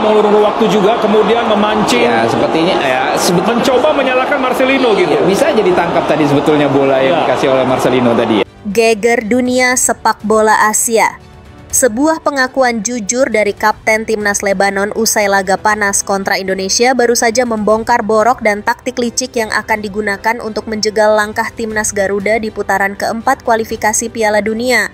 mengulur waktu juga, kemudian memancing. Ya, sepertinya ya mencoba menyalahkan Marcelino gitu. Ya, bisa jadi tangkap tadi sebetulnya bola yang dikasih oleh Marcelino tadi. Geger dunia sepak bola Asia. Sebuah pengakuan jujur dari Kapten Timnas Lebanon usai laga panas kontra Indonesia baru saja membongkar borok dan taktik licik yang akan digunakan untuk menjegal langkah Timnas Garuda di putaran keempat kualifikasi Piala Dunia.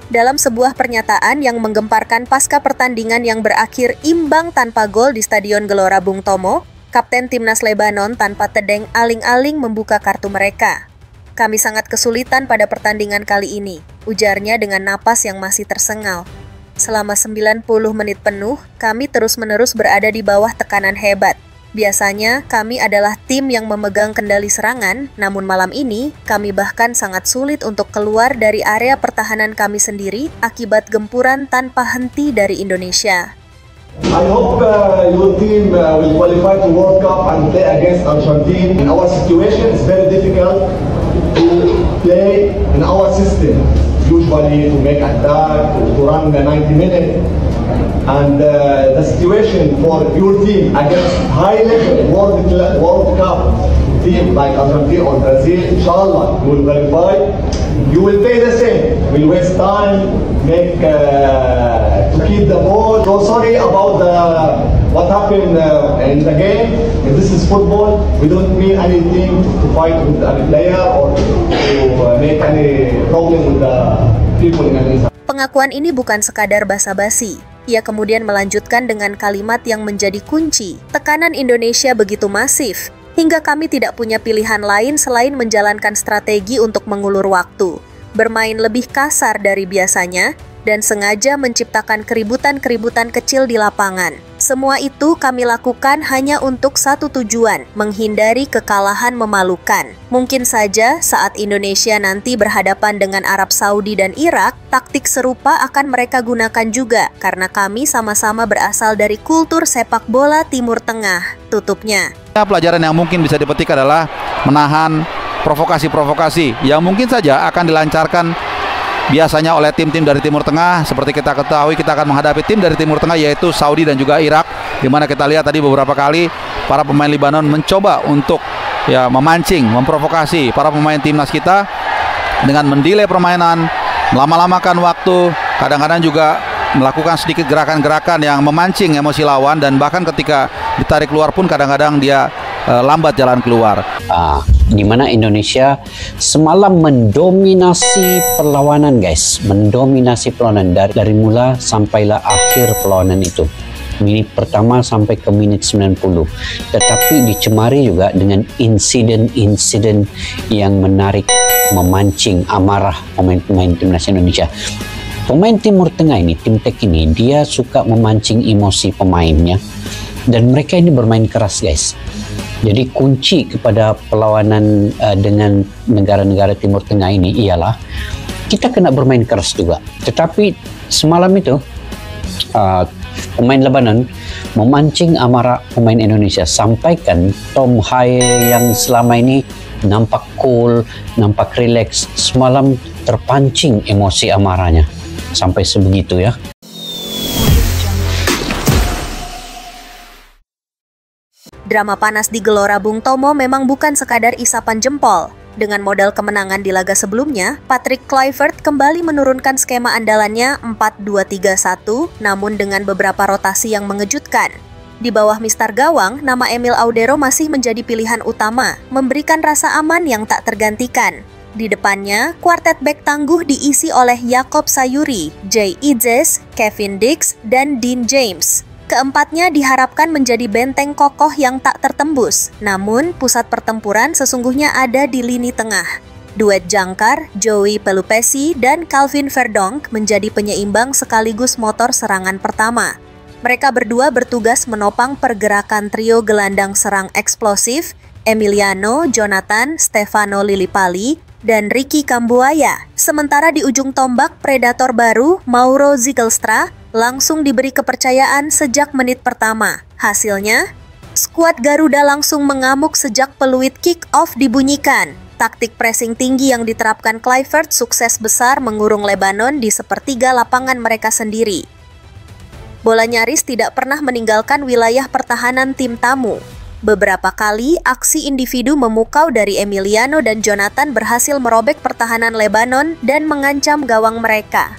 Dalam sebuah pernyataan yang menggemparkan pasca pertandingan yang berakhir imbang tanpa gol di Stadion Gelora Bung Tomo, Kapten Timnas Lebanon tanpa tedeng aling-aling membuka kartu mereka. "Kami sangat kesulitan pada pertandingan kali ini," ujarnya dengan napas yang masih tersengal. "Selama 90 menit penuh, kami terus-menerus berada di bawah tekanan hebat. Biasanya, kami adalah tim yang memegang kendali serangan, namun malam ini, kami bahkan sangat sulit untuk keluar dari area pertahanan kami sendiri akibat gempuran tanpa henti dari Indonesia." I hope your team will qualify to World Cup and play against Argentina. In our situation, it's very difficult to play in our system. Usually to make attack, to run the 90 minutes. And the situation for your team against high-level World Cup team like Argentina or Brazil, inshallah, you will qualify. You will play the same. We'll waste time, to keep the ball. So sorry about what happened in the game. If this is football, we don't mean anything to fight with any player or to make any problem with the people in Indonesia. Pengakuan ini bukan sekadar basa-basi. Ia kemudian melanjutkan dengan kalimat yang menjadi kunci. "Tekanan Indonesia begitu masif, hingga kami tidak punya pilihan lain selain menjalankan strategi untuk mengulur waktu, bermain lebih kasar dari biasanya, dan sengaja menciptakan keributan-keributan kecil di lapangan. Semua itu kami lakukan hanya untuk satu tujuan, menghindari kekalahan memalukan. Mungkin saja saat Indonesia nanti berhadapan dengan Arab Saudi dan Irak, taktik serupa akan mereka gunakan juga, karena kami sama-sama berasal dari kultur sepak bola Timur Tengah," tutupnya. Pelajaran yang mungkin bisa dipetik adalah menahan provokasi-provokasi yang mungkin saja akan dilancarkan biasanya oleh tim-tim dari Timur Tengah. Seperti kita ketahui, kita akan menghadapi tim dari Timur Tengah yaitu Saudi dan juga Irak, di mana kita lihat tadi beberapa kali para pemain Lebanon mencoba untuk memancing, memprovokasi para pemain timnas kita dengan mendelay permainan, melama-lamakan waktu, kadang-kadang juga melakukan sedikit gerakan-gerakan yang memancing emosi lawan, dan bahkan ketika ditarik keluar pun kadang-kadang dia lambat jalan keluar. Di mana Indonesia semalam mendominasi perlawanan, guys, mendominasi perlawanan dari mula sampailah akhir perlawanan itu, menit pertama sampai ke menit 90. Tetapi dicemari juga dengan insiden-insiden yang menarik, memancing amarah pemain-pemain timnas Indonesia. Pemain Timur Tengah ini, tim Tek ini, dia suka memancing emosi pemainnya, dan mereka ini bermain keras, guys. Jadi kunci kepada perlawanan dengan negara-negara Timur Tengah ini ialah kita kena bermain keras juga. Tetapi semalam itu pemain Lebanon memancing amarah pemain Indonesia. Sampaikan Tom Haye yang selama ini nampak cool, nampak relax, semalam terpancing emosi amarahnya. Sampai sebegitu ya. Drama panas di Gelora Bung Tomo memang bukan sekadar isapan jempol. Dengan modal kemenangan di laga sebelumnya, Patrick Kluivert kembali menurunkan skema andalannya 4-2-3-1, namun dengan beberapa rotasi yang mengejutkan. Di bawah Mister Gawang, nama Emil Audero masih menjadi pilihan utama, memberikan rasa aman yang tak tergantikan. Di depannya, kuartet bek tangguh diisi oleh Jakob Sayuri, Jay Idzes, Kevin Dix, dan Dean James. Keempatnya diharapkan menjadi benteng kokoh yang tak tertembus, namun pusat pertempuran sesungguhnya ada di lini tengah. Duet jangkar, Joey Pelupesi dan Calvin Verdonk menjadi penyeimbang sekaligus motor serangan pertama. Mereka berdua bertugas menopang pergerakan trio gelandang serang eksplosif, Emiliano, Jonathan, Stefano Lillipali, dan Ricky Kambuaya. Sementara di ujung tombak, predator baru, Mauro Zigelstra, langsung diberi kepercayaan sejak menit pertama. Hasilnya, skuad Garuda langsung mengamuk sejak peluit kick-off dibunyikan. Taktik pressing tinggi yang diterapkan Kluivert sukses besar mengurung Lebanon di sepertiga lapangan mereka sendiri. Bola nyaris tidak pernah meninggalkan wilayah pertahanan tim tamu. Beberapa kali, aksi individu memukau dari Emiliano dan Jonathan berhasil merobek pertahanan Lebanon dan mengancam gawang mereka.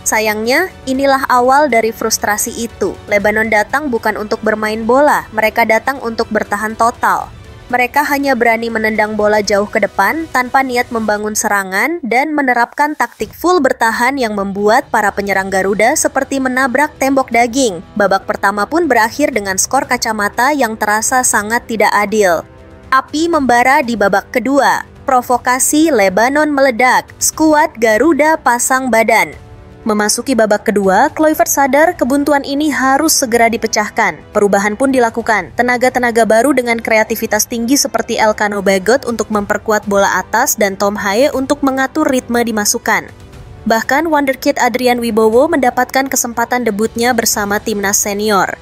Sayangnya, inilah awal dari frustrasi itu. Lebanon datang bukan untuk bermain bola, mereka datang untuk bertahan total. Mereka hanya berani menendang bola jauh ke depan tanpa niat membangun serangan dan menerapkan taktik full bertahan yang membuat para penyerang Garuda seperti menabrak tembok daging. Babak pertama pun berakhir dengan skor kacamata yang terasa sangat tidak adil. Api membara di babak kedua. Provokasi Lebanon meledak. Skuad Garuda pasang badan. Memasuki babak kedua, Kluivert sadar kebuntuan ini harus segera dipecahkan. Perubahan pun dilakukan. Tenaga-tenaga baru dengan kreativitas tinggi seperti Elkano Bagot untuk memperkuat bola atas dan Tom Haye untuk mengatur ritme dimasukkan. Bahkan wonderkid Adrian Wibowo mendapatkan kesempatan debutnya bersama timnas senior.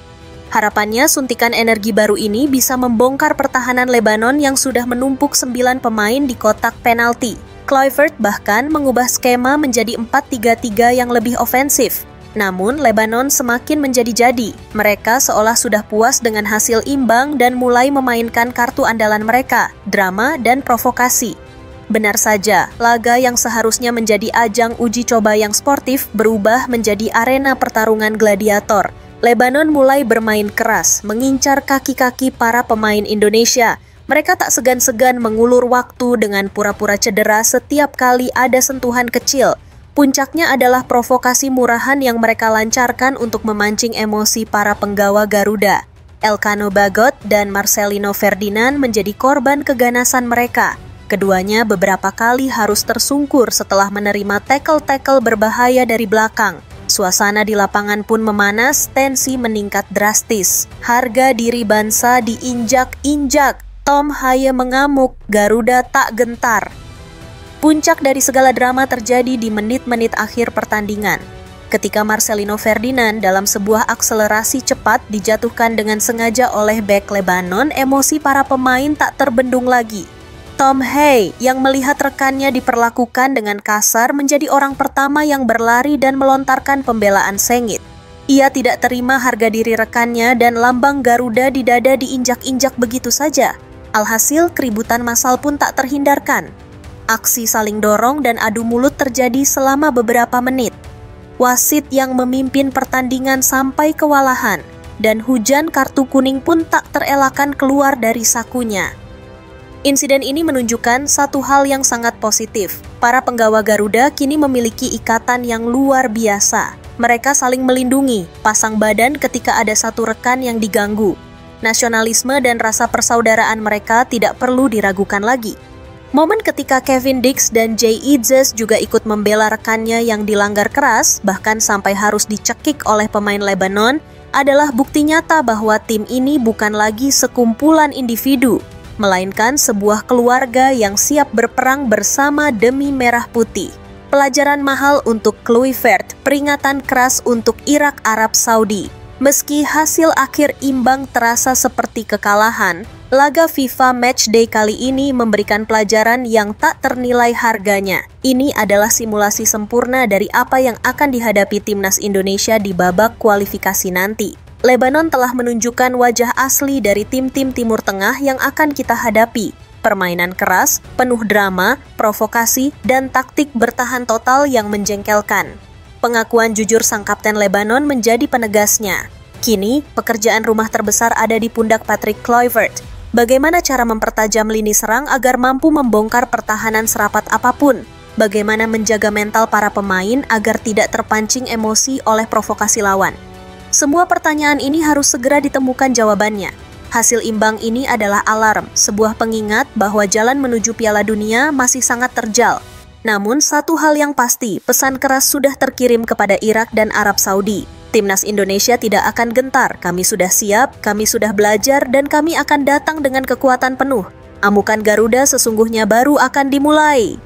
Harapannya suntikan energi baru ini bisa membongkar pertahanan Lebanon yang sudah menumpuk 9 pemain di kotak penalti. Kluivert bahkan mengubah skema menjadi 4-3-3 yang lebih ofensif. Namun, Lebanon semakin menjadi-jadi. Mereka seolah sudah puas dengan hasil imbang dan mulai memainkan kartu andalan mereka, drama dan provokasi. Benar saja, laga yang seharusnya menjadi ajang uji coba yang sportif berubah menjadi arena pertarungan gladiator. Lebanon mulai bermain keras, mengincar kaki-kaki para pemain Indonesia. Mereka tak segan-segan mengulur waktu dengan pura-pura cedera setiap kali ada sentuhan kecil. Puncaknya adalah provokasi murahan yang mereka lancarkan untuk memancing emosi para penggawa Garuda. Elkano Bagot dan Marcelino Ferdinand menjadi korban keganasan mereka. Keduanya beberapa kali harus tersungkur setelah menerima tackle-tackle berbahaya dari belakang. Suasana di lapangan pun memanas, tensi meningkat drastis. Harga diri bangsa diinjak-injak. Tom Haye mengamuk, Garuda tak gentar. Puncak dari segala drama terjadi di menit-menit akhir pertandingan. Ketika Marcelino Ferdinand dalam sebuah akselerasi cepat dijatuhkan dengan sengaja oleh bek Lebanon, emosi para pemain tak terbendung lagi. Tom Haye yang melihat rekannya diperlakukan dengan kasar menjadi orang pertama yang berlari dan melontarkan pembelaan sengit. Ia tidak terima harga diri rekannya dan lambang Garuda di dada diinjak-injak begitu saja. Alhasil, keributan massal pun tak terhindarkan. Aksi saling dorong dan adu mulut terjadi selama beberapa menit. Wasit yang memimpin pertandingan sampai kewalahan, dan hujan kartu kuning pun tak terelakkan keluar dari sakunya. Insiden ini menunjukkan satu hal yang sangat positif. Para penggawa Garuda kini memiliki ikatan yang luar biasa. Mereka saling melindungi, pasang badan ketika ada satu rekan yang diganggu. Nasionalisme dan rasa persaudaraan mereka tidak perlu diragukan lagi. Momen ketika Kevin Dix dan Jay Idzes juga ikut membela rekannya yang dilanggar keras, bahkan sampai harus dicekik oleh pemain Lebanon, adalah bukti nyata bahwa tim ini bukan lagi sekumpulan individu, melainkan sebuah keluarga yang siap berperang bersama demi merah putih. Pelajaran mahal untuk Kluivert, peringatan keras untuk Irak Arab Saudi. Meski hasil akhir imbang terasa seperti kekalahan, laga FIFA Matchday kali ini memberikan pelajaran yang tak ternilai harganya. Ini adalah simulasi sempurna dari apa yang akan dihadapi timnas Indonesia di babak kualifikasi nanti. Lebanon telah menunjukkan wajah asli dari tim-tim Timur Tengah yang akan kita hadapi. Permainan keras, penuh drama, provokasi, dan taktik bertahan total yang menjengkelkan. Pengakuan jujur sang kapten Lebanon menjadi penegasnya. Kini, pekerjaan rumah terbesar ada di pundak Patrick Kluivert. Bagaimana cara mempertajam lini serang agar mampu membongkar pertahanan serapat apapun? Bagaimana menjaga mental para pemain agar tidak terpancing emosi oleh provokasi lawan? Semua pertanyaan ini harus segera ditemukan jawabannya. Hasil imbang ini adalah alarm, sebuah pengingat bahwa jalan menuju Piala Dunia masih sangat terjal. Namun satu hal yang pasti, pesan keras sudah terkirim kepada Irak dan Arab Saudi. Timnas Indonesia tidak akan gentar, kami sudah siap, kami sudah belajar, dan kami akan datang dengan kekuatan penuh. Amukan Garuda sesungguhnya baru akan dimulai.